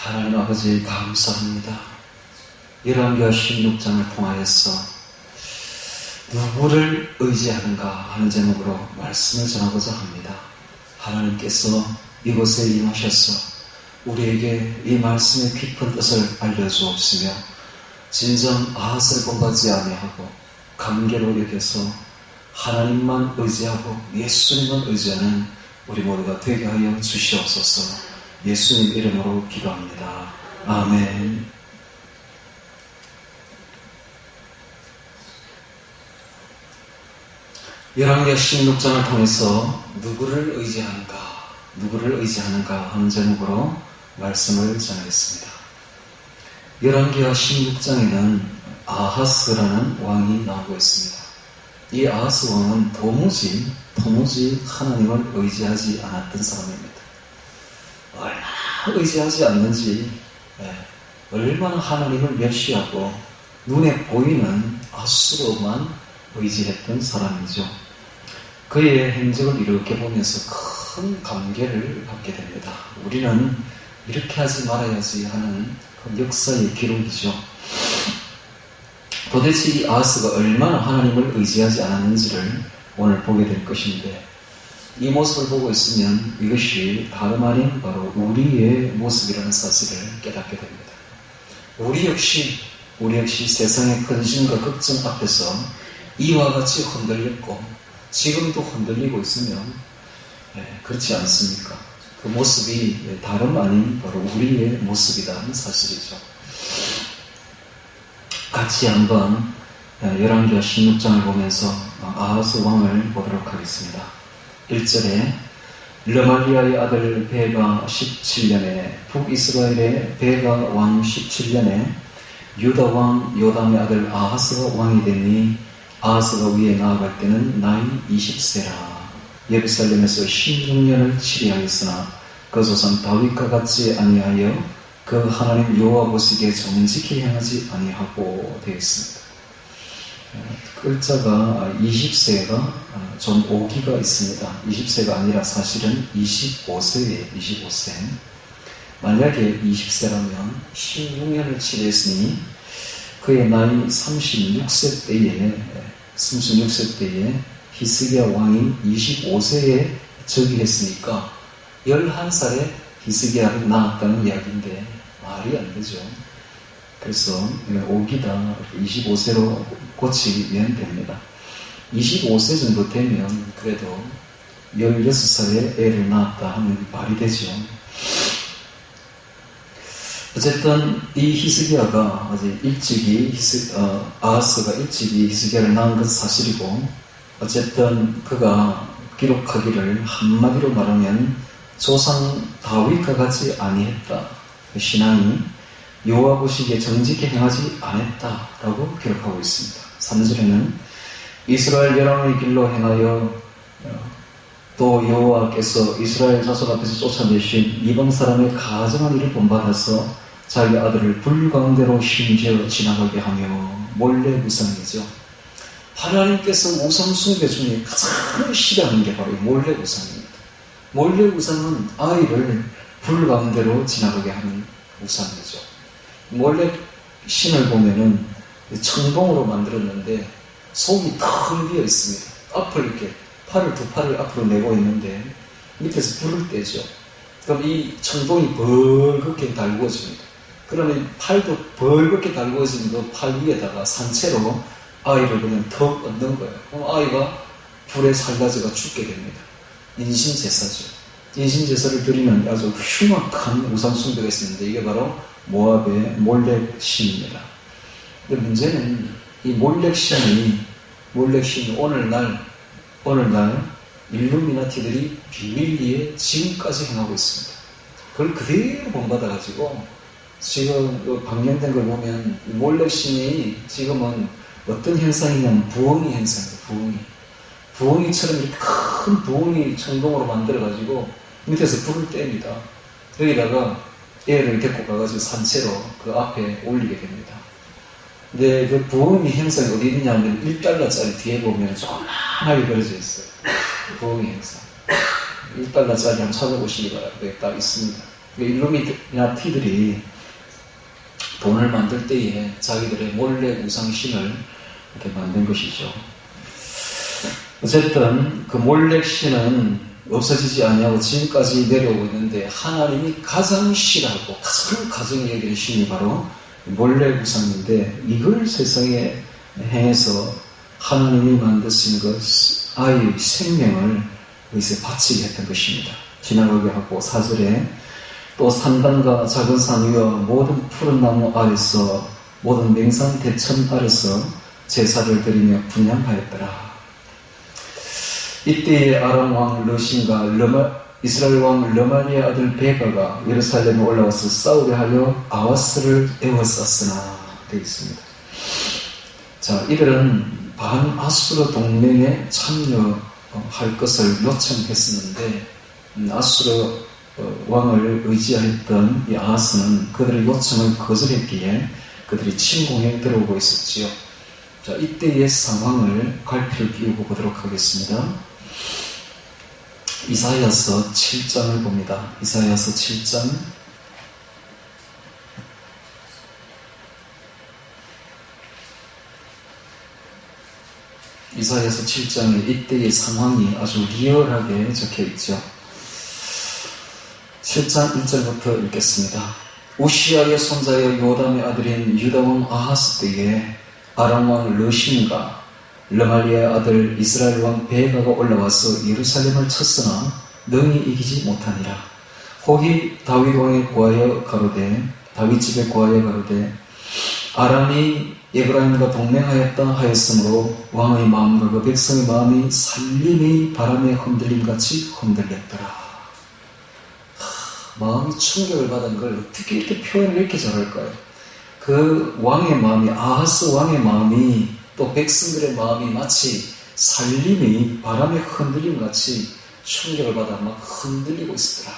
하나님 아버지 감사합니다. 열왕기하 16장을 통하여서 누구를 의지하는가 하는 제목으로 말씀을 전하고자 합니다. 하나님께서 이곳에 임하셔서 우리에게 이 말씀의 깊은 뜻을 알려주옵시며 진정 아하스를 본받지 아니하고 관계로 여겨서 하나님만 의지하고 예수님만 의지하는 우리 모두가 되게 하여 주시옵소서. 예수님 이름으로 기도합니다. 아멘. 열왕기하 16장을 통해서 누구를 의지하는가 하는 제목으로 말씀을 전하겠습니다. 열왕기하 16장에는 아하스라는 왕이 나오고 있습니다. 이 아하스 왕은 도무지 하나님을 의지하지 않았던 사람입니다. 얼마나 의지하지 않는지, 얼마나 하나님을 멸시하고 눈에 보이는 아수로만 의지했던 사람이죠. 그의 행적을 이렇게 보면서 큰 감개를 받게 됩니다. 우리는 이렇게 하지 말아야지 하는 그 역사의 기록이죠. 도대체 이 아하스가 얼마나 하나님을 의지하지 않았는지를 오늘 보게 될 것인데, 이 모습을 보고 있으면 이것이 다름 아닌 바로 우리의 모습이라는 사실을 깨닫게 됩니다. 우리 역시 세상의 근심과 걱정 앞에서 이와 같이 흔들렸고 지금도 흔들리고 있으면 그렇지 않습니까? 그 모습이 다름 아닌 바로 우리의 모습이라는 사실이죠. 같이 한번 열왕기하 16장을 보면서 아하스 왕을 보도록 하겠습니다. 1절에 르말리아의 아들 베가 17년에 북이스라엘의 베가 왕 17년에 유다 왕 요담의 아들 아하스가 왕이 되니 아하스가 위에 나아갈 때는 나이 20세라. 예루살렘에서 16년을 치리하였으나 그 조상 다윗과 같지 아니하여 그 하나님 여호와 보시기에 정직히 행하지 아니하고 되어 있습니다. 글자가 20세가 좀 오기가 있습니다. 20세가 아니라 사실은 25세예요. 25세. 만약에 20세라면 16년을 치리했으니 그의 나이 36세 때에 히스기야 왕이 25세에 즉위했으니까 11살에 히스기야를 낳았다는 이야기인데 말이 안 되죠. 그래서 오기다 25세로 고치면 됩니다. 25세 정도 되면 그래도 16살에 애를 낳았다 하면 말이 되죠. 어쨌든 이 히스기야가 아주 아하스가 일찍이 히스기야를 낳은 것은 사실이고, 어쨌든 그가 기록하기를 한마디로 말하면 조상 다윗과 같이 아니했다. 신앙이 여호와 보시기에 정직히 행하지 않았다라고 기록하고 있습니다. 3절에는 이스라엘 여러분의 길로 행하여 또 여호와께서 이스라엘 자손 앞에서 쫓아내신 이방 사람의 가증한 일을 본받아서 자기 아들을 불 가운데로 심지어 지나가게 하며 몰래 우상이죠. 하나님께서 우상 숭배 중에 가장 싫어하는 게 바로 몰래 우상입니다. 몰래 우상은 아이를 불 가운데로 지나가게 하는 우상이죠. 몰래 신을 보면은 청동으로 만들었는데 속이 텅 비어 있습니다. 앞을 이렇게 두 팔을 앞으로 내고 있는데 밑에서 불을 떼죠. 그럼 이 청동이 벌겋게 달구어집니다. 그러면 팔도 벌겋게 달구어진 그 팔 위에다가 산채로 아이를 그냥 턱 얹는 거예요. 그럼 아이가 불에 살라져가 죽게 됩니다. 인신제사죠. 인신제사를 드리는 아주 흉악한 우상숭배가 있었는데 이게 바로 모압의 몰렉신입니다. 근데 문제는 이 몰렉신이 오늘날 일루미나티들이 비밀리에 지금까지 행하고 있습니다. 그걸 그대로 본받아가지고 지금 방영된 걸 보면 몰렉신이 지금은 어떤 현상이냐면 부엉이 현상이에요. 부엉이처럼 이렇게 큰 부엉이 청동으로 만들어가지고 밑에서 불을 뗍니다. 여기다가 애를 데리고 가가지고 산채로 그 앞에 올리게 됩니다. 근데 그 부엉이 행상이 어디 있냐면 1달러짜리 뒤에 보면 조그맣게 그려져 있어요. 부엉이 행상. 1달러짜리 한번 찾아보시기 바랍니다. 딱 있습니다. 일루미나티들이 돈을 만들 때에 자기들의 몰래 우상신을 이렇게 만든 것이죠. 어쨌든 그 몰래신은 없어지지 아니하고 지금까지 내려오고 있는데, 하나님이 가장 싫어하고 가장 가정이 여기는 신이 바로 몰래 우상인데, 이걸 세상에 행해서 하나님이 만드신 것, 아이의 생명을 여기서 바치게 했던 것입니다. 지나가게 하고, 4절에 또 산단과 작은 산 위와 모든 푸른 나무 아래서 모든 맹산 대천 아래서 제사를 드리며 분향하였더라. 이때에 아람 왕 르신과 이스라엘 왕 르마리아 아들 베가가 예루살렘에 올라와서 싸우려 하여 아하스를 에워쌌으나 되어 있습니다. 자, 이들은 반아수르 동맹에 참여할 것을 요청했었는데, 아수르 왕을 의지하였던 이 아하스는 그들의 요청을 거절했기에 그들이 침공에 들어오고 있었지요. 자, 이때의 상황을 갈피를 끼우고 보도록 하겠습니다. 이사야서 7장을 봅니다. 이사야서 7장 이사야서 7장에 이때의 상황이 아주 리얼하게 적혀있죠. 7장 1절부터 읽겠습니다. 우시아의 손자여 요담의 아들인 유다왕 아하스 때에 아람왕 르신과 르말리아 아들 이스라엘 왕 베가가 올라와서 예루살렘을 쳤으나 능히 이기지 못하니라. 혹이 다윗 왕에 구하여 가로되, 다윗 집에 구하여 가로되, 아람이 에브라임과 동맹하였다 하였으므로 왕의 마음과 그 백성의 마음이 살림이 바람에 흔들림같이 흔들렸더라. 마음이 충격을 받은 걸 어떻게 이렇게 표현을 이렇게 잘할까요? 그 왕의 마음이, 아하스 왕의 마음이, 또 백성들의 마음이 마치 살림이 바람에 흔들림같이 충격을 받아 막 흔들리고 있었더라.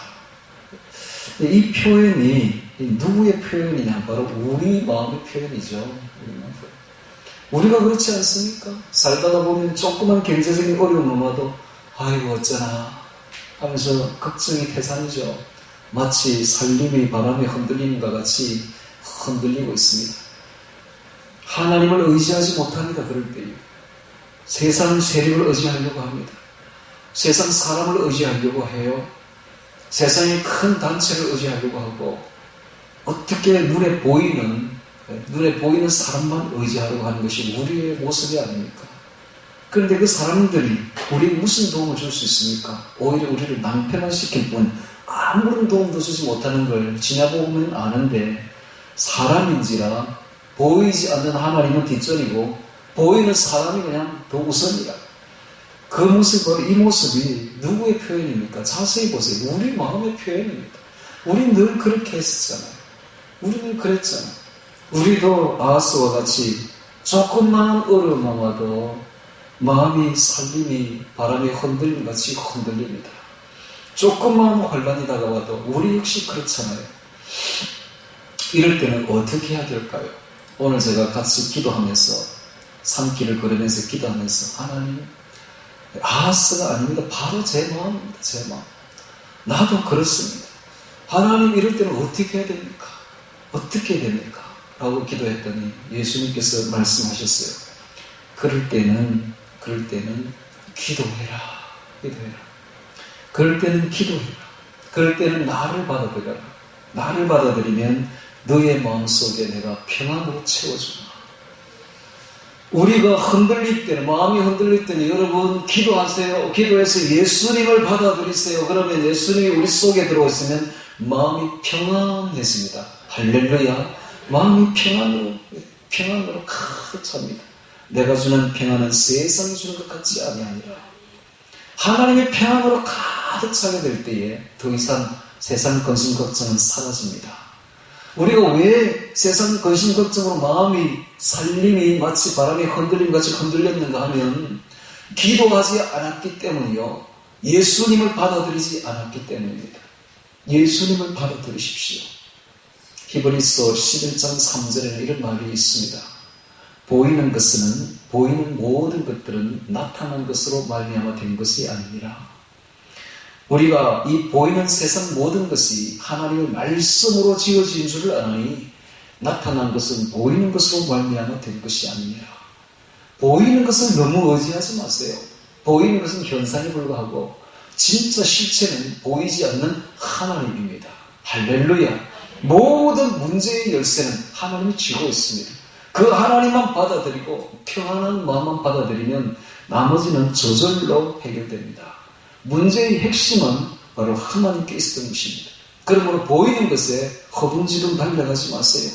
이 표현이 누구의 표현이냐? 바로 우리 마음의 표현이죠. 우리가 그렇지 않습니까? 살다가 보면 조그만 경제적인 어려움을 와도 아이고 어쩌나 하면서 걱정이 태산이죠. 마치 살림이 바람에 흔들림과 같이 흔들리고 있습니다. 하나님을 의지하지 못합니다. 그럴 때에 세상 세력을 의지하려고 합니다. 세상 사람을 의지하려고 해요. 세상의 큰 단체를 의지하려고 하고, 어떻게 눈에 보이는 사람만 의지하려고 하는 것이 우리의 모습이 아닙니까? 그런데 그 사람들이 우리에게 무슨 도움을 줄 수 있습니까? 오히려 우리를 낭패만 시킬 뿐 아무런 도움도 주지 못하는 걸 지나보면 아는데, 사람인지라 보이지 않는 하나님은 뒷전이고 보이는 사람이 그냥 더 우선이라. 그 모습, 이 모습이 누구의 표현입니까? 자세히 보세요. 우리 마음의 표현입니다. 우리 늘 그렇게 했었잖아요. 우리는 그랬잖아요. 우리도 아하스와 같이 조금만 어려움만 와도 마음이 살림이 바람에 흔들림같이 흔들립니다. 조금만 환란이 다가와도 우리 역시 그렇잖아요. 이럴 때는 어떻게 해야 될까요? 오늘 제가 같이 기도하면서, 산길을 걸으면서 기도하면서, 하나님, 아하스가 아닙니다. 바로 제 마음입니다. 제 마음. 나도 그렇습니다. 하나님, 이럴 때는 어떻게 해야 됩니까? 어떻게 해야 됩니까? 라고 기도했더니 예수님께서 말씀하셨어요. 그럴 때는 기도해라. 기도해라. 그럴 때는 기도해라. 그럴 때는 나를 받아들여라. 나를 받아들이면 너의 마음속에 내가 평안으로 채워주마. 우리가 흔들릴 때는, 마음이 흔들릴 때는 여러분 기도하세요. 기도해서 예수님을 받아들이세요. 그러면 예수님이 우리 속에 들어오시면 마음이 평안해집니다. 할렐루야. 마음이 평안으로 가득 찹니다. 내가 주는 평안은 세상이 주는 것 같지 아니하니라. 하나님의 평안으로 가득 차게 될 때에 더 이상 세상 근심 걱정은 사라집니다. 우리가 왜 세상 근심 걱정으로 마음이 살림이 마치 바람에 흔들림같이 흔들렸는가 하면 기도하지 않았기 때문이요. 예수님을 받아들이지 않았기 때문입니다. 예수님을 받아들이십시오. 히브리서 11장 3절에는 이런 말이 있습니다. 보이는 모든 것들은 나타난 것으로 말미암아 된 것이 아니니라. 우리가 이 보이는 세상 모든 것이 하나님의 말씀으로 지어진 줄을 아니 나타난 것은 보이는 것으로 말미암아 된 것이 아니라 보이는 것을 너무 의지하지 마세요. 보이는 것은 현상에 불과하고 진짜 실체는 보이지 않는 하나님입니다. 할렐루야. 모든 문제의 열쇠는 하나님이 쥐고 있습니다. 그 하나님만 받아들이고 평안한 마음만 받아들이면 나머지는 저절로 해결됩니다. 문제의 핵심은 바로 하나님께 있었던 것입니다. 그러므로 보이는 것에 허둥지둥 달려가지 마세요.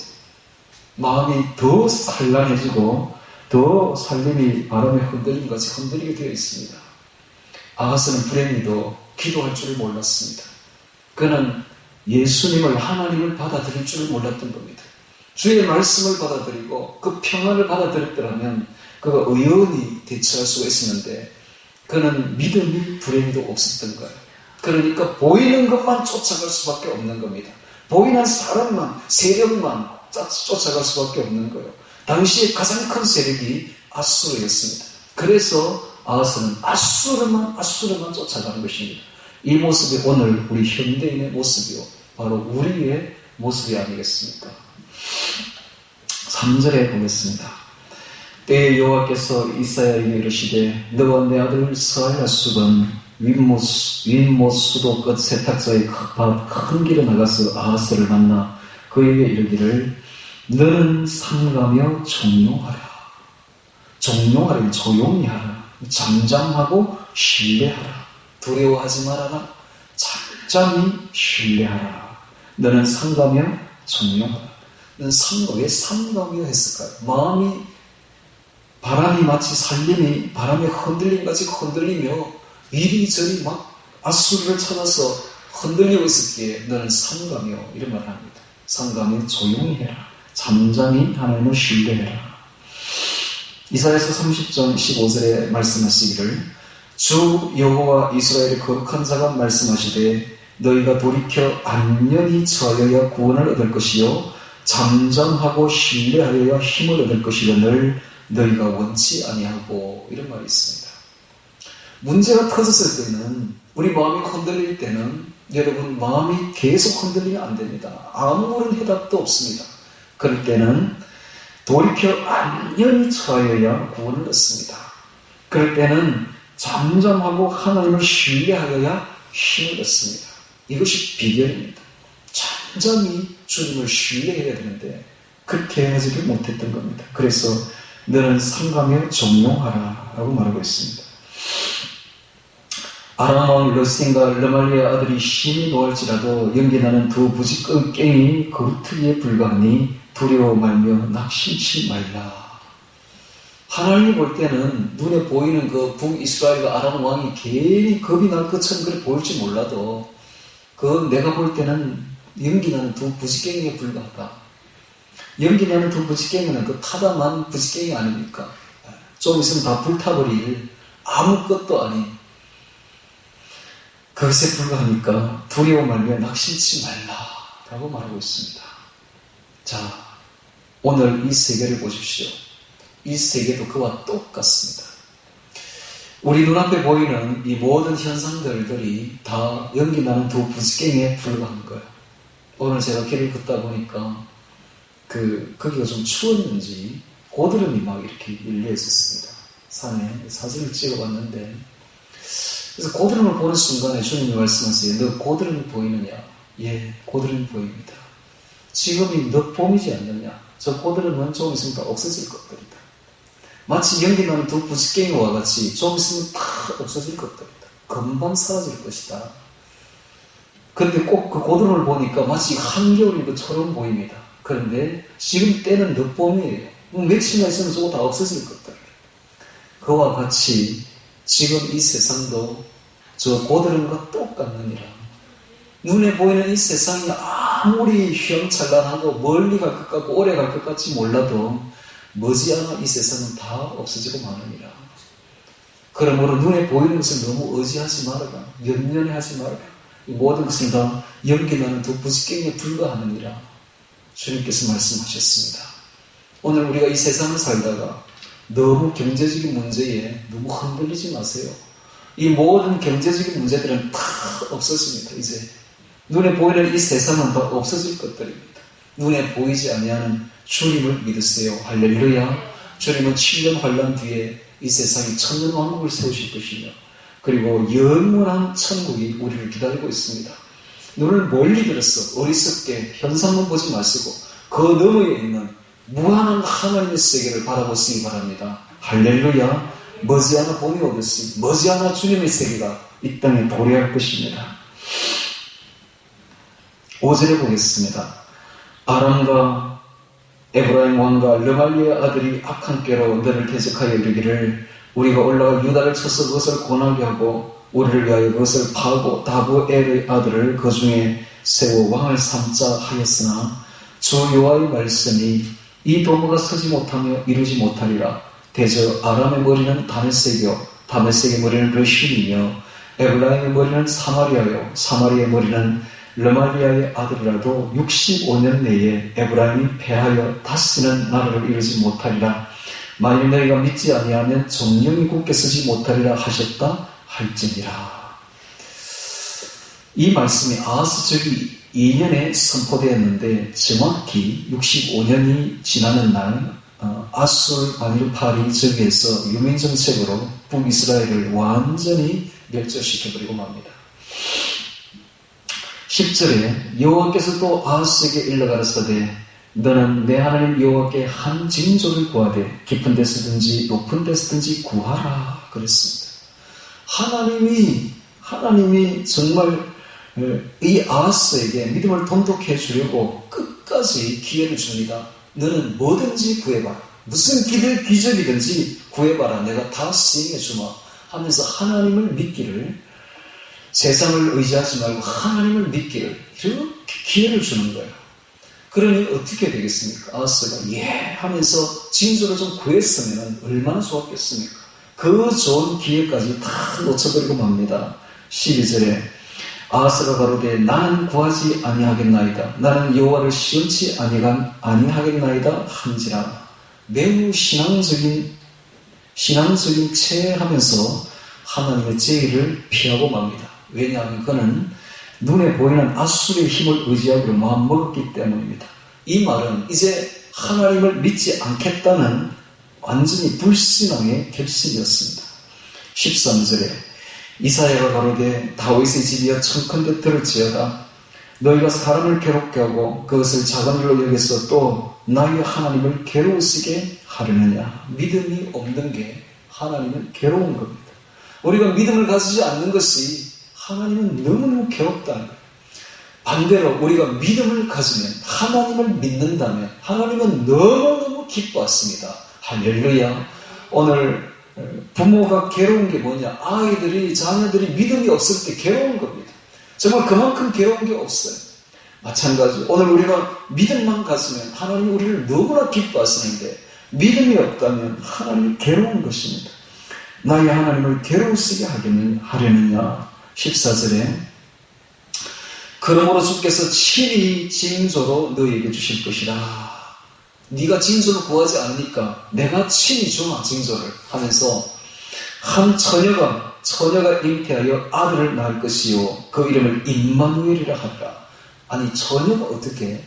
마음이 더 산란해지고 더 살림이 바람에 흔들린 것이 흔들리게 되어 있습니다. 아하스는 불행히도 기도할 줄을 몰랐습니다. 그는 예수님을 하나님을 받아들일 줄을 몰랐던 겁니다. 주의 말씀을 받아들이고 그 평안을 받아들였더라면 그가 의연히 대처할 수가 있었는데 그는 믿음이 불행히도 없었던 거예요. 그러니까 보이는 것만 쫓아갈 수밖에 없는 겁니다. 보이는 사람만, 세력만 쫓아갈 수밖에 없는 거예요. 당시에 가장 큰 세력이 아수르였습니다. 그래서 아하스는 아수르만 쫓아가는 것입니다. 이 모습이 오늘 우리 현대인의 모습이요. 바로 우리의 모습이 아니겠습니까? 3절에 보겠습니다. 때에 여호와께서 이사야에게 이르시되 너와 내 아들 스알야숲은 윗못 끝 세탁자의 큰 길에 나가서 아하스를 만나 그에게 이르기를 너는 삼가며 종용하라. 종용하라, 조용히 하라. 잠잠하고 신뢰하라. 두려워하지 말아라. 잠잠히 신뢰하라. 너는 삼가며 종용하라. 너는 왜 삼가며 했을까요? 바람이 마치 살림이 바람에 흔들림 같이 흔들리며 이리저리 막 아수르를 찾아서 흔들리고 있었기에 너는 삼가며 이런 말을 합니다. 삼가며 조용히 해라. 잠잠히 하나님을 신뢰해라. 이사야서 30장 15절에 말씀하시기를 주 여호와 이스라엘의 거룩한 자가 말씀하시되 너희가 돌이켜 안연히 처하여야 구원을 얻을 것이요 잠잠하고 신뢰하여야 힘을 얻을 것이거늘 너희가 원치 아니하고 이런 말이 있습니다. 문제가 터졌을 때는 우리 마음이 흔들릴 때는 여러분 마음이 계속 흔들리면 안 됩니다. 아무런 해답도 없습니다. 그럴 때는 돌이켜 안연히 처하여야 구원을 얻습니다. 그럴 때는 잠잠하고 하나님을 신뢰하여야 힘을 얻습니다. 이것이 비결입니다. 잠잠히 주님을 신뢰해야 되는데 그렇게 하지를 못했던 겁니다. 그래서 너는 삼가며 종용하라 라고 말하고 있습니다. 아람 왕 러신과 르말리아 아들이 심히 노할지라도 연기나는 두 부지깽이 거루트기에 불과하니 두려워 말며 낙심치 말라. 하나님이 볼 때는 눈에 보이는 그 북이스라엘과 아람 왕이 괜히 겁이 날 것처럼 그래 보일지 몰라도 그 내가 볼 때는 연기나는 두 부지깽이에 불과하다. 연기나는 두 부지깽이는 그 타다만 부지깽이 아닙니까? 좀 있으면 다 불타버릴 아무것도 아닌 그것에 불과하니까 두려워 말며 낙심치 말라라고 말하고 있습니다. 자, 오늘 이 세계를 보십시오. 이 세계도 그와 똑같습니다. 우리 눈앞에 보이는 이 모든 현상들이 다 연기나는 두 부지깽이에 불과한 거예요. 오늘 제가 길을 걷다 보니까 거기가 좀 추웠는지 고드름이 막 이렇게 밀려 있었습니다. 산에 사진을 찍어봤는데 그래서 고드름을 보는 순간에 주님이 말씀하세요. 너 고드름이 보이느냐? 예, 고드름이 보입니다. 지금이 너 봄이지 않느냐? 저 고드름은 조금 있으면 다 없어질 것들이다. 마치 연기나는 두 부지깽이와 같이 조금 있으면 다 없어질 것들이다. 금방 사라질 것이다. 그런데 꼭 그 고드름을 보니까 마치 한겨울인 것처럼 보입니다. 그런데 지금 때는 늦봄이에요. 며칠만 있으면 저거 다 없어질 것들. 그와 같이 지금 이 세상도 저 고드름과 똑같느니라. 눈에 보이는 이 세상이 아무리 휘황찬란하고 멀리 갈 것 같고 오래 갈 것 같지 몰라도 머지않아 이 세상은 다 없어지고 마느니라. 그러므로 눈에 보이는 것을 너무 의지하지 말아라. 연연해하지 말아라. 이 모든 것은 다 연기나는 두 부지깽이에 불과하느니라. 주님께서 말씀하셨습니다. 오늘 우리가 이 세상을 살다가 너무 경제적인 문제에 너무 흔들리지 마세요. 이 모든 경제적인 문제들은 다 없어집니다. 이제 눈에 보이는 이 세상은 다 없어질 것들입니다. 눈에 보이지 아니하는 주님을 믿으세요. 할렐루야. 주님은 7년 환란 뒤에 이 세상에 천년 왕국을 세우실 것이며, 그리고 영원한 천국이 우리를 기다리고 있습니다. 눈을 멀리 들어서 어리석게 현상만 보지 마시고 그 너머에 있는 무한한 하나님의 세계를 바라보시기 바랍니다. 할렐루야. 머지않아 봄이 오듯이 머지않아 주님의 세계가 이 땅에 도래할 것입니다. 5절에 보겠습니다. 아람과 에브라임 왕과 르말리의 아들이 악한 꾀로 너를 대적하여 이르기를 우리가 올라가 유다를 쳐서 그것을 고나게 하고 우리를 위하여 그것을 파고 다부엘의 아들을 그 중에 세워 왕을 삼자 하였으나 주 여호와의 말씀이 이 도무가 서지 못하며 이루지 못하리라. 대저 아람의 머리는 다메섹이요 다메섹의 머리는 르신이며 에브라임의 머리는 사마리아요 사마리아의 머리는 르말리아의 아들이라도 65년 내에 에브라임이 패하여 다시는 나라를 이루지 못하리라. 만일 너희가 믿지 아니하면 정령이 굳게 서지 못하리라 하셨다 할지니라. 이 말씀이 아하스 저기 2년에 선포되었는데 정확히 65년이 지나는 날 아술 바닐팔이 저기에서 유민정책으로 북이스라엘을 완전히 멸절시켜버리고 맙니다. 10절에 여호와께서 또 아하스에게 일러 가라사대 너는 내 하나님 여호와께 한 징조를 구하되 깊은 데서든지 높은 데서든지 구하라 그랬습니다. 하나님이 정말 이 아하스에게 믿음을 돈독해 주려고 끝까지 기회를 줍니다. 너는 뭐든지 구해봐라. 무슨 기적이든지 구해봐라. 내가 다 시행해 주마 하면서 하나님을 믿기를, 세상을 의지하지 말고 하나님을 믿기를 이렇게 기회를 주는 거예요. 그러니 어떻게 되겠습니까? 아하스가 예 하면서 징조를 좀 구했으면 얼마나 좋았겠습니까? 그 좋은 기회까지 다 놓쳐버리고 맙니다. 12절에 아하스가 가로되 나는 구하지 아니하겠나이다. 나는 여호와를 시험치 아니하겠나이다 한지라. 매우 신앙적인 체하면서 하나님의 제의를 피하고 맙니다. 왜냐하면 그는 눈에 보이는 아술의 힘을 의지하기로 마음먹었기 때문입니다. 이 말은 이제 하나님을 믿지 않겠다는 완전히 불신앙의 결심이었습니다. 13절에 이사야가 가로되 다윗의 집이여 청컨대 들을지어다. 너희가 사람을 괴롭게 하고 그것을 작은 일로 여겨서 또 나의 하나님을 괴로우시게 하려느냐. 믿음이 없는 게 하나님은 괴로운 겁니다. 우리가 믿음을 가지지 않는 것이 하나님은 너무너무 괴롭다는 거예요. 반대로 우리가 믿음을 가지면, 하나님을 믿는다면 하나님은 너무너무 기뻐하십니다. 할렐루야. 오늘 부모가 괴로운 게 뭐냐? 자녀들이 믿음이 없을 때 괴로운 겁니다. 정말 그만큼 괴로운 게 없어요. 마찬가지 오늘 우리가 믿음만 가지면 하나님이 우리를 너무나 기뻐하시는데 믿음이 없다면 하나님이 괴로운 것입니다. 나의 하나님을 괴로우시게 하려느냐. 14절에 그러므로 주께서 친히 징조로 너희에게 주실 것이라. 네가 징조를 구하지 않으니까 내가 친히 주마 징조를 하면서 한 처녀가 잉태하여 아들을 낳을 것이요 그 이름을 임마누엘이라 하리라. 아니 처녀가 어떻게,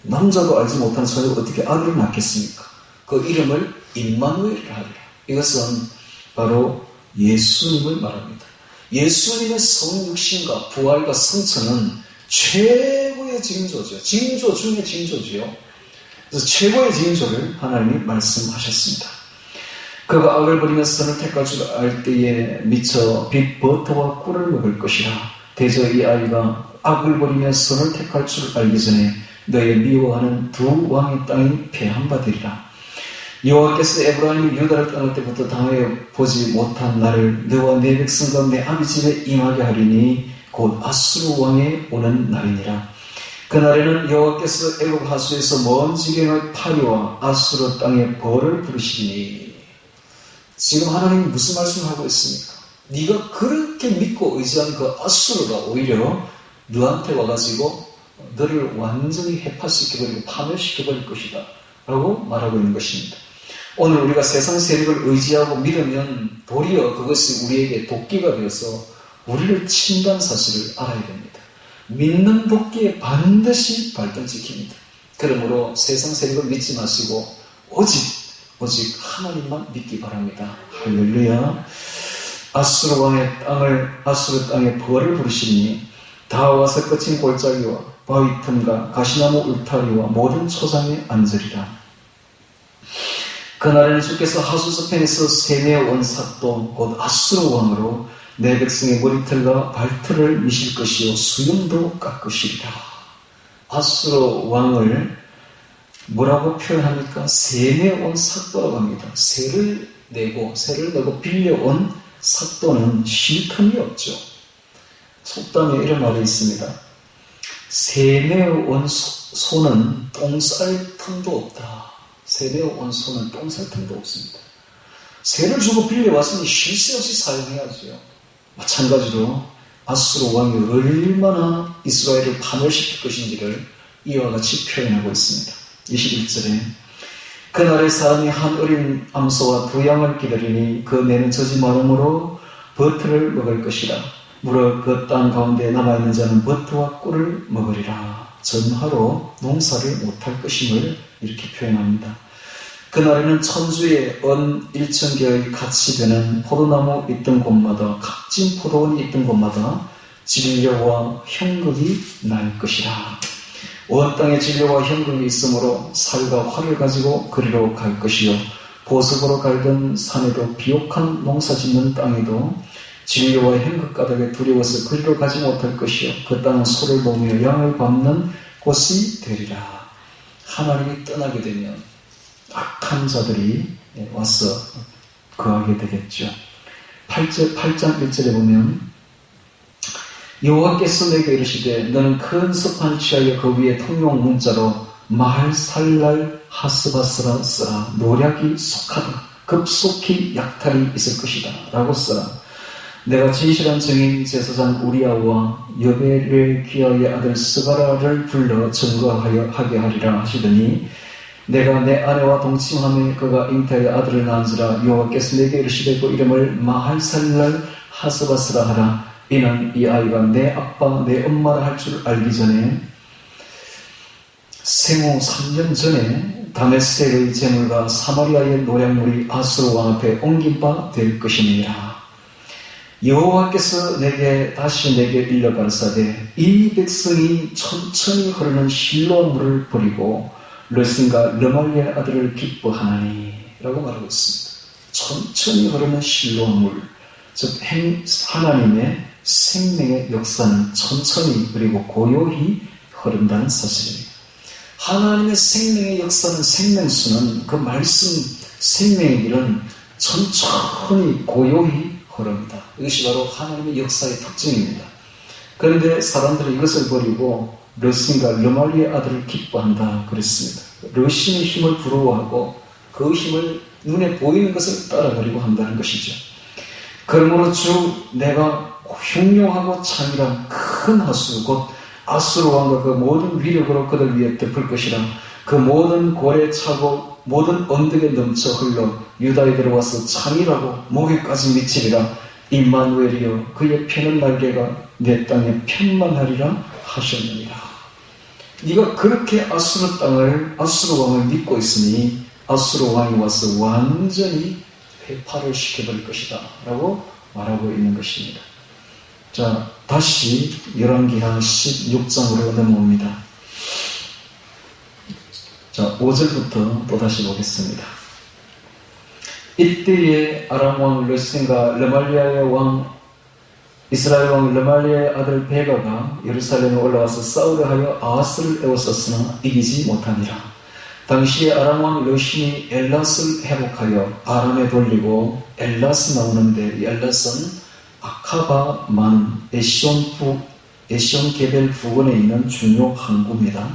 남자도 알지 못한 처녀가 어떻게 아들을 낳겠습니까? 그 이름을 임마누엘이라 하리라. 이것은 바로 예수님을 말합니다. 예수님의 성육신과 부활과 성천은 최고의 징조죠. 징조 중에 징조지요. 그래서 최고의 징조를 하나님이 말씀하셨습니다. 그가 악을 버리며 선을 택할 줄 알 때에 미쳐 빛 버터와 꿀을 먹을 것이라. 대저 이 아이가 악을 버리며 선을 택할 줄 알기 전에 너의 미워하는 두 왕의 땅이 패한바되리라. 여호와께서 에브라임이 유다를 떠날 때부터 당하여 보지 못한 나를 너와 내 백성과 내 아비 집에 임하게 하리니 곧 아수르 왕에 오는 날이니라. 그날에는 여호와께서 애굽 하수에서 먼 지경의 파리와 아수르 땅에 벌을 부르시리니. 지금 하나님이 무슨 말씀을 하고 있습니까? 네가 그렇게 믿고 의지한 그 아수르가 오히려 너한테 와가지고 너를 완전히 해파시켜버리고 파멸시켜버릴 것이다 라고 말하고 있는 것입니다. 오늘 우리가 세상 세력을 의지하고 믿으면 도리어 그것이 우리에게 도끼가 되어서 우리를 친다는 사실을 알아야 됩니다. 믿는 도끼에 반드시 발등 찍힙니다. 그러므로 세상 세력을 믿지 마시고 오직 하나님만 믿기 바랍니다. 할렐루야. 아수르 땅의 벌을 부르시니 다 와서 거친 골짜기와 바위 틈과 가시나무 울타리와 모든 초장에 앉으리라. 그날에는 주께서 하수저편에서 세뇌온 삭도 곧 아수르 왕으로 내 백성의 머리털과 발털을 미실 것이요 수염도 깎으시리라. 아수르 왕을 뭐라고 표현합니까? 세뇌온 삭도라고 합니다. 세를 내고 빌려온 삭도는 쉴 틈이 없죠. 속담에 이런 말이 있습니다. 세뇌온 소는 똥쌀 틈도 없다. 세뇌온 소는 똥쌀 틈도 없습니다. 세를 주고 빌려왔으니 쉴 새 없이 사용해야죠. 마찬가지로 아수르 왕이 얼마나 이스라엘을 파멸시킬 것인지를 이와 같이 표현하고 있습니다. 21절에 그날에 사람이 한 어린 암소와 두 양을 기다리니 그 내는 젖이 마름으로 버터를 먹을 것이라. 무려 그 땅 가운데 남아있는 자는 버터와 꿀을 먹으리라. 전하로 농사를 못할 것임을 이렇게 표현합니다. 그날에는 천주의 언 1,000개의 같이 되는 포도나무 있던 곳마다 값진 포도원이 있던 곳마다 진료와 형극이 날 것이라. 온 땅에 진료와 형극이 있으므로 살과 활을 가지고 그리로 갈 것이요 보석으로 갈던 산에도 비옥한 농사 짓는 땅에도 진료와 형극 가득에 두려워서 그리로 가지 못할 것이요 그 땅은 소를 보며 양을 밟는 곳이 되리라. 하나님이 떠나게 되면 악한 자들이 와서 거하게 되겠죠. 8장 1절에 보면 여호와께서 내게 이르시되 너는 큰 섭판을 취하여 그 위에 통용 문자로 마할살랄 하스바스라 쓰라. 노략이 속하다. 급속히 약탈이 있을 것이다 라고 쓰라. 내가 진실한 증인 제사장 우리아와 여베레기야의 아들 스가라를 불러 증거하게 하리라 하시더니 내가 내 아내와 동침하며 그가 잉태하여 아들을 낳은지라. 여호와께서 내게 이르시되 그 이름을 마할살랄 하스바스라 하라. 이는 이 아이가 내 아빠 내 엄마라 할 줄 알기 전에 생후 3년 전에 다메섹의 재물과 사마리아의 노략물이 아수르 왕 앞에 옮긴 바 될 것이니라. 여호와께서 다시 내게 일러 가르사대 이 백성이 천천히 흐르는 실로암 물을 버리고 르신과 르말리의 아들을 기뻐하나니 라고 말하고 있습니다. 천천히 흐르는 실로암 물, 즉 하나님의 생명의 역사는 천천히 그리고 고요히 흐른다는 사실입니다. 하나님의 생명의 역사는 생명수는 그 말씀 생명의 길은 천천히 고요히 흐릅니다. 이것이 바로 하나님의 역사의 특징입니다. 그런데 사람들은 이것을 버리고 르신과 르말리의 아들을 기뻐한다 그랬습니다. 르신의 힘을 부러워하고 그 힘을 눈에 보이는 것을 따라가려고 한다는 것이죠. 그러므로 내가 흉룡하고 창이란 큰 하수 곧 아수르 왕과 그 모든 위력으로 그들 위에 덮을 것이라. 그 모든 고래 차고 모든 언덕에 넘쳐 흘러 유다에 들어와서 창이라고 목에까지 미치리라. 임마누엘이여 그의 펴는 날개가 내 땅에 편만하리라 하셨느니라. 네가 그렇게 아수르 왕을 믿고 있으니 아수르 왕이 와서 완전히 회파를 시켜버릴 것이다 라고 말하고 있는 것입니다. 자, 다시 열왕기하 16장으로 넘어옵니다. 자, 5절부터 또다시 보겠습니다. 이때에 아람 왕 르신과 르말리아의 왕 이스라엘 왕 르말리아의 아들 베가가 예루살렘에 올라와서 싸우려 하여 아하스를 에워쌌으나 이기지 못하니라. 당시에 아람 왕 르신이 엘랏을 회복하여 아람에 돌리고 엘랏이 나오는데 이 엘랏은 아카바만 에시온 게벨 부근에 있는 중요 항구입니다.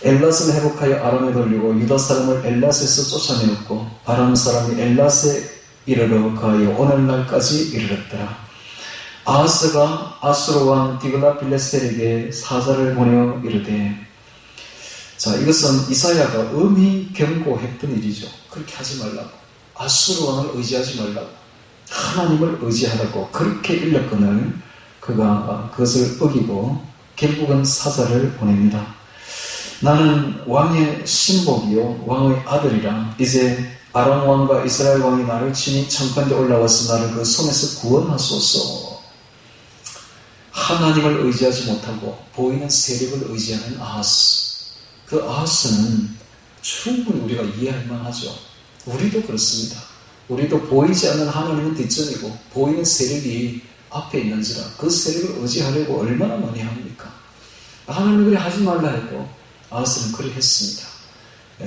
엘랏을 회복하여 아람에 돌리고 유다 사람을 엘랏에서 쫓아내었고 아람 사람이 엘랏에 이르러 가하여 오늘날까지 이르렀더라. 아하스가 아수르 왕 디글라필레셀에게 사자를 보내어 이르되 자, 이것은 이사야가 엄히 경고했던 일이죠. 그렇게 하지 말라고. 아수르 왕을 의지하지 말라고. 하나님을 의지하라고. 그렇게 일렀거늘 그가 그것을 어기고 결국은 사자를 보냅니다. 나는 왕의 신복이요 왕의 아들이라. 이제 아람 왕과 이스라엘 왕이 나를 친히 천간에 올라와서 나를 그 손에서 구원하소서. 하나님을 의지하지 못하고 보이는 세력을 의지하는 아하스. 그 아하스는 충분히 우리가 이해할 만하죠. 우리도 그렇습니다. 우리도 보이지 않는 하나님은 뒷전이고 보이는 세력이 앞에 있는지라 그 세력을 의지하려고 얼마나 많이 합니까? 하나님이 그래 하지 말라 해도 아하스는 그렇게 했습니다.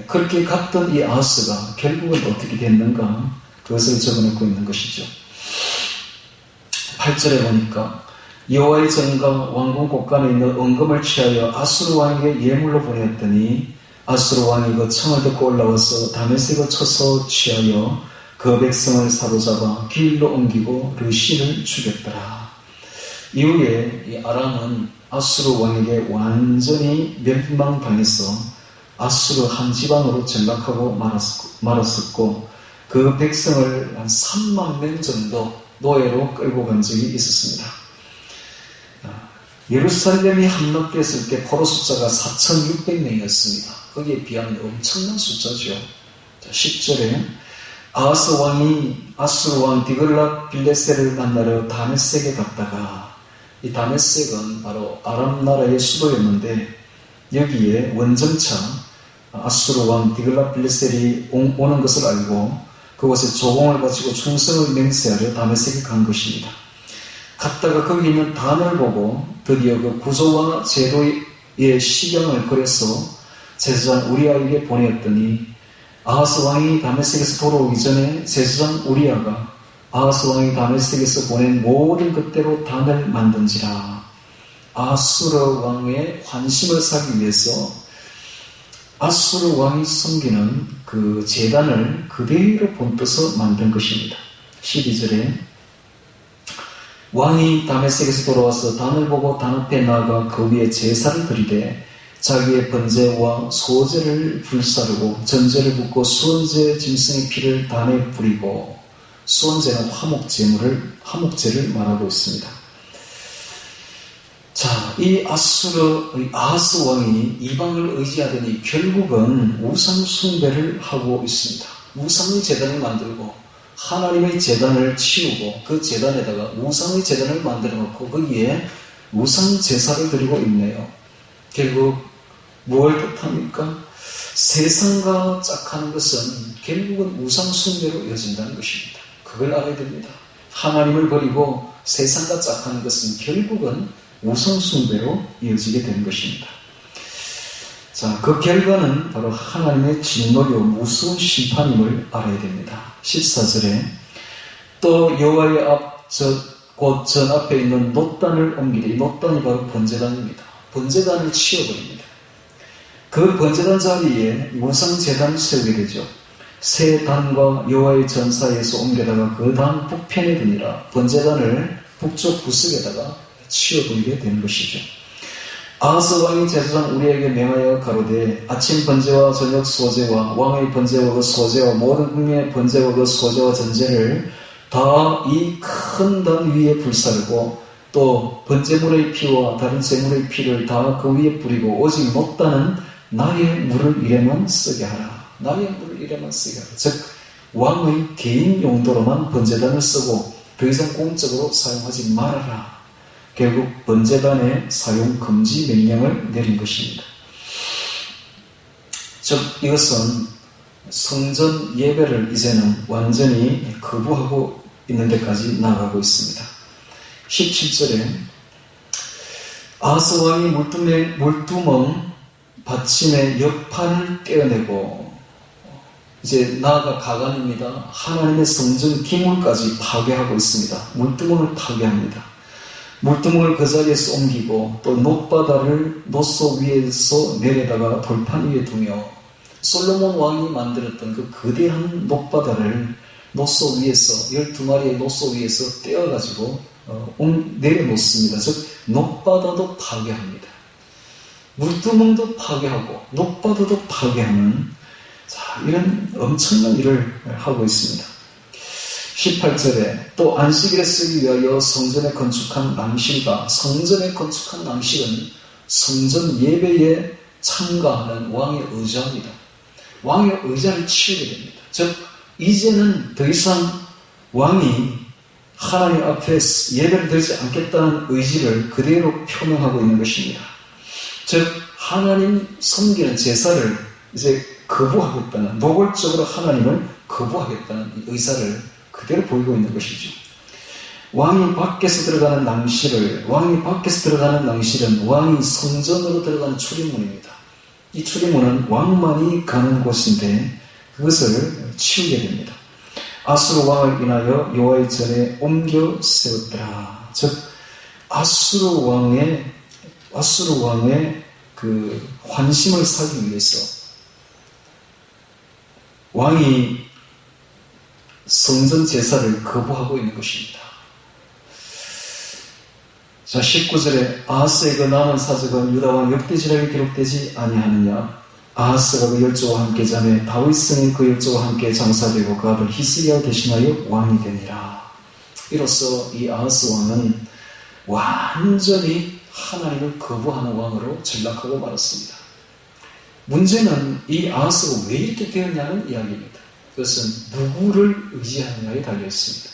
그렇게 갔던 이 아하스가 결국은 어떻게 됐는가? 그것을 적어놓고 있는 것이죠. 8절에 보니까 여호와의 전과 왕궁 곳간에 있는 은금을 취하여 아수르 왕에게 예물로 보냈더니 아수르 왕이 그 청을 듣고 올라와서 다메섹을 쳐서 취하여 그 백성을 사로잡아 길로 옮기고 르신을 죽였더라. 이후에 이 아람은 아수르 왕에게 완전히 멸망당해서 아수르 한 지방으로 전락하고 말았었고 그 백성을 한 3만 명 정도 노예로 끌고 간 적이 있었습니다. 예루살렘이 함락됐을 때 포로 숫자가 4,600명이었습니다. 거기에 비하면 엄청난 숫자죠. 10절에 아하스 왕이 아수르 왕 디글랏 빌레셀을 만나러 다메섹에 갔다가 이 다메섹은 바로 아람 나라의 수도였는데 여기에 원정차 아수르 왕 디글랏 빌레셀이 오는 것을 알고 그곳에 조공을 바치고 충성을 맹세하려 다메섹에 간 것입니다. 갔다가 거기 있는 단을 보고 드디어 그 구조와 제도의 시경을 그려서 제사장 우리아에게 보내었더니 아하스 왕이 다메섹에서 돌아오기 전에 제사장 우리아가 아하스 왕이 다메섹에서 보낸 모든 것대로 단을 만든지라. 아수르 왕의 환심을 사기 위해서 아수르 왕이 섬기는 그 제단을 그대로 본떠서 만든 것입니다. 12절에 왕이 다메섹에서 돌아와서 단을 보고 단 앞에 나아가 그 위에 제사를 드리되 자기의 번제와 소제를 불사르고 전제를 붓고 수원제 짐승의 피를 단에 뿌리고 수원제는 화목제를 말하고 있습니다. 자, 이 아하스 왕이 이방을 의지하더니 결국은 우상 숭배를 하고 있습니다. 우상의 제단을 만들고 하나님의 제단을 치우고 그 제단에다가 우상의 제단을 만들어 놓고 거기에 우상 제사를 드리고 있네요. 결국 무엇을 뜻합니까? 세상과 짝하는 것은 결국은 우상 숭배로 이어진다는 것입니다. 그걸 알아야 됩니다. 하나님을 버리고 세상과 짝하는 것은 결국은 우상 숭배로 이어지게 되는 것입니다. 자, 그 결과는 바로 하나님의 진노요 무서운 심판임을 알아야 됩니다. 14절에 또 여호와의 곧 전 앞에 있는 놋단을 옮기되 이 놋단이 바로 번제단입니다. 번제단을 치워버립니다. 그 번제단 자리에 우상제단을 세우게 되죠. 새 단과 여호와의 전 사이에서 옮겨다가 그 단 북편에 두니라. 번제단을 북쪽 구석에다가 치워버리게 되는 것이죠. 아하스 왕이 제사장 우리에게 명하여 가로되 아침 번제와 저녁 소제와 왕의 번제와 그 소제와 모든 국민의 번제와 그 소제와 전제를 다 이 큰 단 위에 불사르고 또 번제물의 피와 다른 제물의 피를 다 그 위에 뿌리고 오직 놋단은 나의 물을 이래만 쓰게 하라. 나의 물을 이래만 쓰게 하라. 즉 왕의 개인 용도로만 번제단을 쓰고 더 이상 공적으로 사용하지 말아라. 결국 번제단의 사용 금지 명령을 내린 것입니다. 즉 이것은 성전 예배를 이제는 완전히 거부하고 있는 데까지 나아가고 있습니다. 17절에 아하스 왕이 물두멍 받침의 옆판을 떼어내고 이제 나아가 가관입니다. 하나님의 성전 기물까지 파괴하고 있습니다. 물두멍을 파괴합니다. 물두멍을 그 자리에서 옮기고 또 놋바다를 놋소 위에서 내려다가 돌판 위에 두며 솔로몬 왕이 만들었던 그 거대한 놋바다를 놋소 위에서 12마리의 놋소 위에서 떼어가지고 내려놓습니다. 즉 놋바다도 파괴합니다. 물두멍도 파괴하고 녹바다도 파괴하는 이런 엄청난 일을 하고 있습니다. 18절에 또 안식일에 쓰기 위하여 성전에 건축한 낭실과 성전에 건축한 낭실은 성전 예배에 참가하는 왕의 의자입니다. 왕의 의자를 치우게 됩니다. 즉 이제는 더 이상 왕이 하나님 앞에 예배를 드리지 않겠다는 의지를 그대로 표명하고 있는 것입니다. 즉 하나님 섬기는 제사를 이제 거부하겠다는, 노골적으로 하나님을 거부하겠다는 의사를 그대로 보이고 있는 것이죠. 왕이 밖에서 들어가는 낭실은 왕이 성전으로 들어가는 출입문입니다. 이 출입문은 왕만이 가는 곳인데 그것을 치우게 됩니다. 아수르 왕을 인하여 여호와의 전에 옮겨 세웠더라. 즉 아수르 왕의 그 환심을 사기 위해서 왕이 성전 제사를 거부하고 있는 것입니다. 자, 19절에 아하스의 그 남은 사적은 유다왕 역대지략에 기록되지 아니하느냐. 아하스가 그 열조와 함께 자매 다윗성이 그 열조와 함께 장사되고 그 아들 히스기야가 대신하여 왕이 되니라. 이로써 이 아하스 왕은 완전히 하나님을 거부하는 왕으로 전락하고 말았습니다. 문제는 이 아하스가 왜 이렇게 되었냐는 이야기입니다. 그것은 누구를 의지하느냐에 달려있습니다.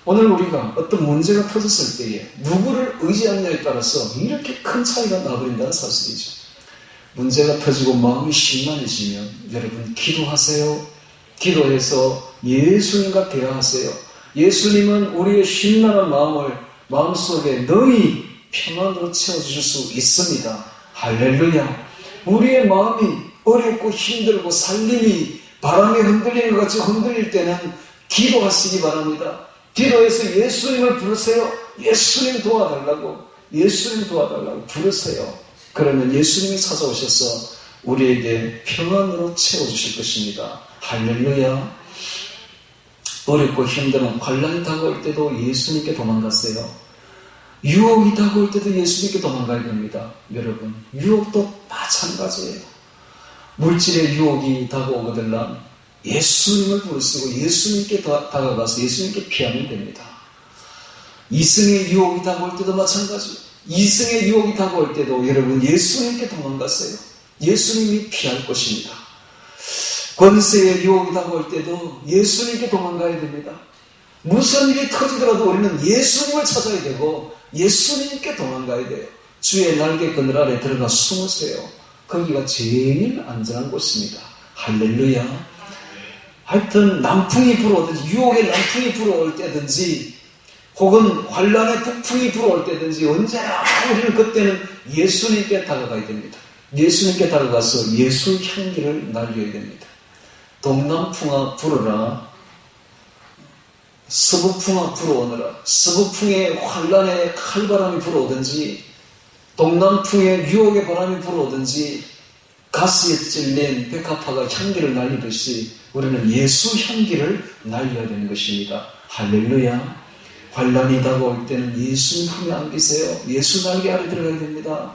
오늘 우리가 어떤 문제가 터졌을 때에 누구를 의지하느냐에 따라서 이렇게 큰 차이가 나버린다는 사실이죠. 문제가 터지고 마음이 심란해지면 여러분 기도하세요. 기도해서 예수님과 대화하세요. 예수님은 우리의 심란한 마음을 마음속에 너희 평안으로 채워주실 수 있습니다. 할렐루야. 우리의 마음이 어렵고 힘들고 삶이 바람에 흔들리는 것 같이 흔들릴 때는 기도하시기 바랍니다. 기도해서 예수님을 부르세요. 예수님 도와달라고 부르세요. 그러면 예수님이 찾아오셔서 우리에게 평안으로 채워주실 것입니다. 할렐루야. 어렵고 힘든 환난이 다가올 때도 예수님께 도망가세요. 유혹이 다가올 때도 예수님께 도망가야 됩니다. 여러분, 유혹도 마찬가지예요. 물질의 유혹이 다가오거든 예수님을 부르시고 예수님께 다가가서 예수님께 피하면 됩니다. 이승의 유혹이 다가올 때도 마찬가지예요. 이승의 유혹이 다가올 때도 여러분 예수님께 도망가세요. 예수님이 피할 것입니다. 권세의 유혹이 다가올 때도 예수님께 도망가야 됩니다. 무슨 일이 터지더라도 우리는 예수님을 찾아야 되고 예수님께 도망가야 돼요. 주의 날개 그늘 아래 들어가 숨으세요. 거기가 제일 안전한 곳입니다. 할렐루야. 하여튼 남풍이 불어오든지 유혹의 남풍이 불어올 때든지 혹은 환란의 북풍이 불어올 때든지 언제나 우리는 그때는 예수님께 다가가야 됩니다. 예수님께 다가가서 예수 향기를 날려야 됩니다. 동남풍아 불어라. 서북풍아 불어오너라. 서북풍에 환란의 칼바람이 불어오든지 동남풍에 유혹의 바람이 불어오든지 가스에 찔린 백합화가 향기를 날리듯이 우리는 예수 향기를 날려야 되는 것입니다. 할렐루야. 환란이 다가올 때는 예수님 품에 안기세요. 예수 날개 아래 들어가야 됩니다.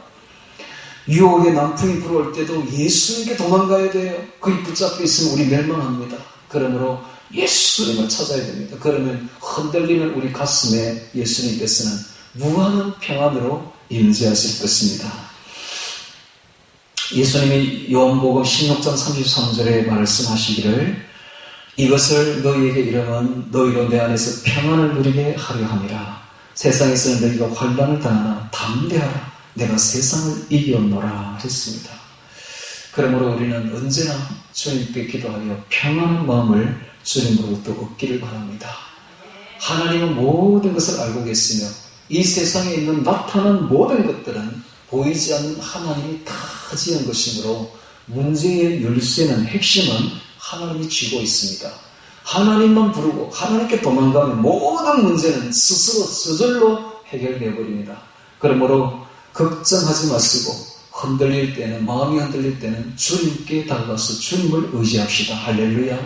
유혹의 남풍이 불어올 때도 예수님께 도망가야 돼요. 거기 붙잡혀 있으면 우리 멸망합니다. 그러므로 예수님을 찾아야 됩니다. 그러면 흔들리는 우리 가슴에 예수님께서는 무한한 평안으로 임재하실 것입니다. 예수님이 요한복음 16장 33절에 말씀하시기를 이것을 너희에게 이르면 너희로 내 안에서 평안을 누리게 하려 함이라. 세상에서는 너희가 환난을 당하나 담대하라. 내가 세상을 이겼노라 했습니다. 그러므로 우리는 언제나 주님께 기도하여 평안한 마음을 주님으로부터 얻기를 바랍니다. 하나님은 모든 것을 알고 계시며 이 세상에 있는 나타난 모든 것들은 보이지 않는 하나님이 다 지은 것이므로 문제의 열쇠는 핵심은 하나님이 쥐고 있습니다. 하나님만 부르고 하나님께 도망가면 모든 문제는 스스로 저절로 해결되어 버립니다. 그러므로 걱정하지 마시고 흔들릴 때는 마음이 흔들릴 때는 주님께 다가가서 주님을 의지합시다. 할렐루야.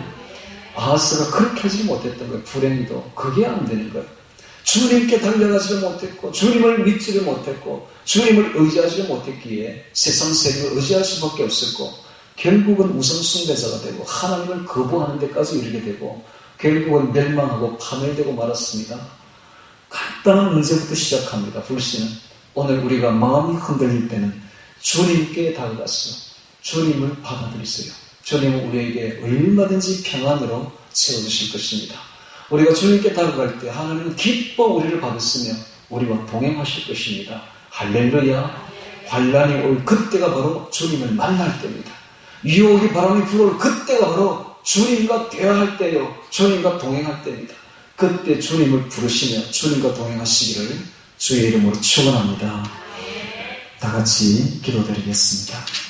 아하스가 그렇게 하지 못했던 거예요. 불행히도 그게 안 되는 거예요. 주님께 달려가지를 못했고 주님을 믿지를 못했고 주님을 의지하지를 못했기에 세상 세력을 의지할 수밖에 없었고 결국은 우상숭배자가 되고 하나님을 거부하는 데까지 이르게 되고 결국은 멸망하고 파멸되고 말았습니다. 간단한 문제부터 시작합니다. 불신은 오늘 우리가 마음이 흔들릴 때는 주님께 다가가서 주님을 받아들이세요. 주님은 우리에게 얼마든지 평안으로 채워주실 것입니다. 우리가 주님께 다가갈 때 하나님은 기뻐 우리를 받으시며 우리와 동행하실 것입니다. 할렐루야. 환난이 올 그때가 바로 주님을 만날 때입니다. 유혹이 바람이 불어올 그때가 바로 주님과 대화할 때요, 주님과 동행할 때입니다. 그때 주님을 부르시며 주님과 동행하시기를 주의 이름으로 축원합니다. 다 같이 기도드리겠습니다.